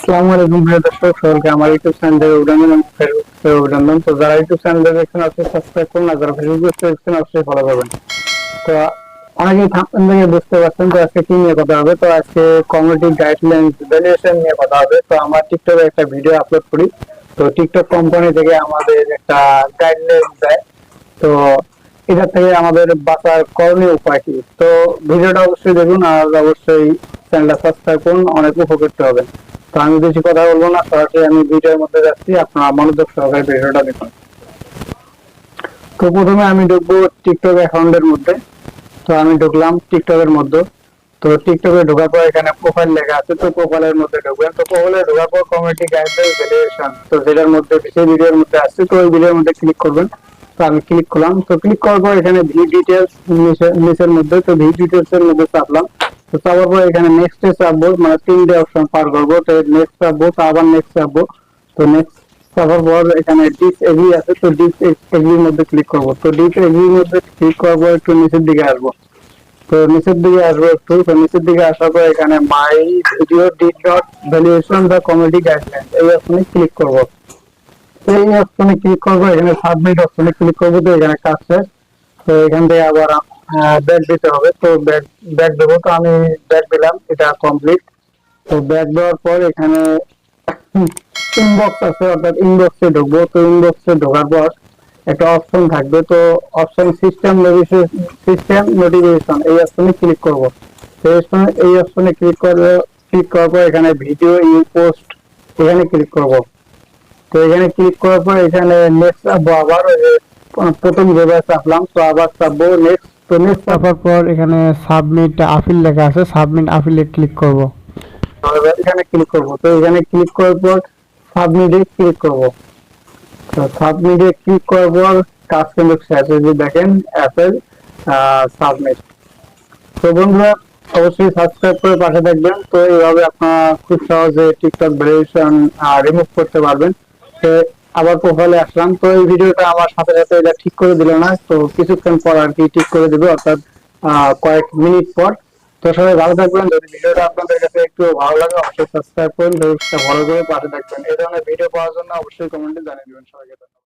আসসালামু আলাইকুম প্রিয় দর্শক, সকলকে আমার ইউটিউব চ্যানেলে অভিনন্দন এবং ফেসবুকে অভিনন্দন। তো যারা ইউটিউব চ্যানেলে দেখছেন অবশ্যই সাবস্ক্রাইব করুন, আর যারা ফেসবুকে দেখছেন অবশ্যই ফলো করবেন। তো অনেকেই থাম্বনেল দেখে বুঝতে পারছেন তো আজকে কি নিয়ে কথা হবে। তো আজকে কমিউনিটি গাইডলাইন ভ্যালুয়েশন নিয়ে কথা হবে। তো আমরা টিকটকে একটা ভিডিও আপলোড করি, তো টিকটক কোম্পানি থেকে আমাদের একটা গাইডলাইন দেয়। তো এটা থেকে আমাদের বাঁচার করণীয় উপায় কি? তো ভিডিওটা অবশ্যই দেখুন আর অবশ্যই চ্যানেলটা সাবস্ক্রাইব করুন, অনেক উপকৃত হবেন। তো আমি বেশি কথা বলবো না, সরাসরি আমি ভিডিওর মধ্যে যাচ্ছি, আপনারা মনোযোগ সহকারে ভিডিওটা দেখুন। তো প্রথমে আমি ঢুকবো টিকটক অ্যাকাউন্টের মধ্যে। তো আমি ঢুকলাম টিকটকের মধ্যে। তো টিকটকে ঢোকার পর এখানে প্রোফাইল লেখা আছে, তো প্রোফাইলের মধ্যে ঢুকবেন। তো প্রোফাইলে ঢোকার পর কমিউনিটি গাইডলাইন ভ্যালিডেশন, তো যেটার মধ্যে সেই ভিডিওর মধ্যে আসছে, তো ওই ভিডিওর মধ্যে ক্লিক করবেন। তো আমি ক্লিক করলাম। তো ক্লিক করার পর এখানে ভি ডিটেলস নিচের মধ্যে, তো ভি ডিটেলস এর মধ্যে চাপলাম। তো চাপার পর এখানে নেক্সট এ চাপবো, মানে তিনটে অপশন পার করবো। তো নেক্সট চাপবো, তো আবার নেক্সট চাপবো। তো নেক্সট চাপার পর এখানে ডিস এগ্রি আছে, তো ডিস এগ্রির মধ্যে ক্লিক করবো। তো ডিস এগ্রির মধ্যে ক্লিক করার পর একটু নিচের দিকে আসবো। তো নিচের দিকে আসবো একটু। তো নিচের দিকে আসার পর এখানে my video did not valuation বা কমিউনিটি গাইডলাইন, এই অপশনে ক্লিক করবো। তো এই অপশনে ক্লিক করবো, এখানে সাবমিট অপশনে ক্লিক করবো। তো এখানে কাজ শেষ। তো এখান থেকে আবার ব্যাক দিতে হবে। তো ব্যাক ব্যাক দেবো। তো আমি ব্যাক দিলাম, এটা কমপ্লিট। তো ব্যাক দেওয়ার পর এখানে ইনবক্স আছে, অর্থাৎ ইনবক্সে ঢুকবো। তো ইনবক্সে ঢোকার পর একটা অপশন থাকবে, তো অপশন সিস্টেম নোটিফিকেশন, এই অপশনে ক্লিক করব। তো এই অপশনে ক্লিক করার পর এখানে ভিডিও ইউ পোস্ট, এখানে ক্লিক করব। তো এখানে ক্লিক করার পর এখানে নেক্সট চাপবো, আবার ওই যে প্রথম যেভাবে চাপলাম, তো আবার চাপবো নেক্সট। তো নেক্সট চাপার পর এখানে সাবমিট আপিল লেখা আছে, সাবমিট আপিলে ক্লিক করব। এখানে ক্লিক করব। তো এখানে ক্লিক করার পর সাবমিটে ক্লিক করব। তো সাবমিটে ক্লিক করার পর কাজ কিন্তু শেষ। এই যে দেখেন অ্যাপেল সাবমিট। তো বন্ধুরা অবশ্যই সাবস্ক্রাইব করে পাশে থাকবেন। তো এইভাবে আপনারা খুব সহজে টিকটক ভ্যারিয়েশন রিমুভ করতে পারবেন। তো আবার প্রোফাইলে আসলাম। তো এই ভিডিওটা আমার সাথে সাথে এটা ঠিক করে দিল না, তো কিছুক্ষণ পর আর কি ঠিক করে দেবে, অর্থাৎ কয়েক মিনিট পর। তো সবাই ভালো থাকবেন। যদি ভিডিওটা আপনাদের কাছে একটু ভালো লাগে অবশ্যই সাবস্ক্রাইব করুন, ফলো করে পাশে থাকবেন। এই ধরনের ভিডিও পাওয়ার জন্য অবশ্যই কমেন্টে জানিয়ে দিবেন। সবাইকে ধন্যবাদ।